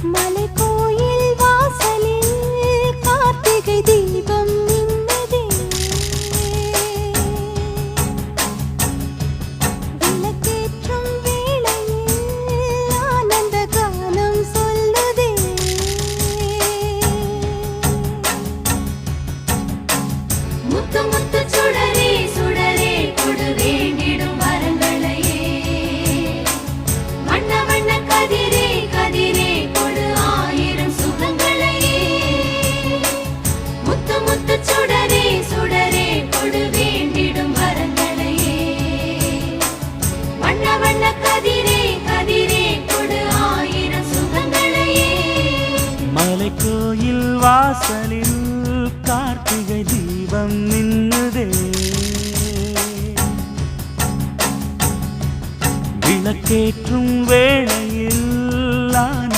மலைக்கோயில் வாசலில் கார்த்திகை தீபம் மின்னுதே. விளக்கேற்றும் வேளையில் ஆனந்த கானம் சொல்லுதே. முத்து முத்து சுடரே சுடரே கொடு வேண்டிடும் வரங்களையே. வண்ண வண்ண கதிரே கதிரே கொடு ஆயிரம் சுகங்களையே. முத்து முத்து சுடரே சுடரே கொடு வேண்டிடும் வரங்களையே. வண்ண வண்ண கதிரே கதிரே கொடு ஆயிரம் சுகங்களையே. மலைக்கோயில் வாசலில் கார்த்திகை தீபம் மின்னுதே. விளக்கேற்றும் வேளை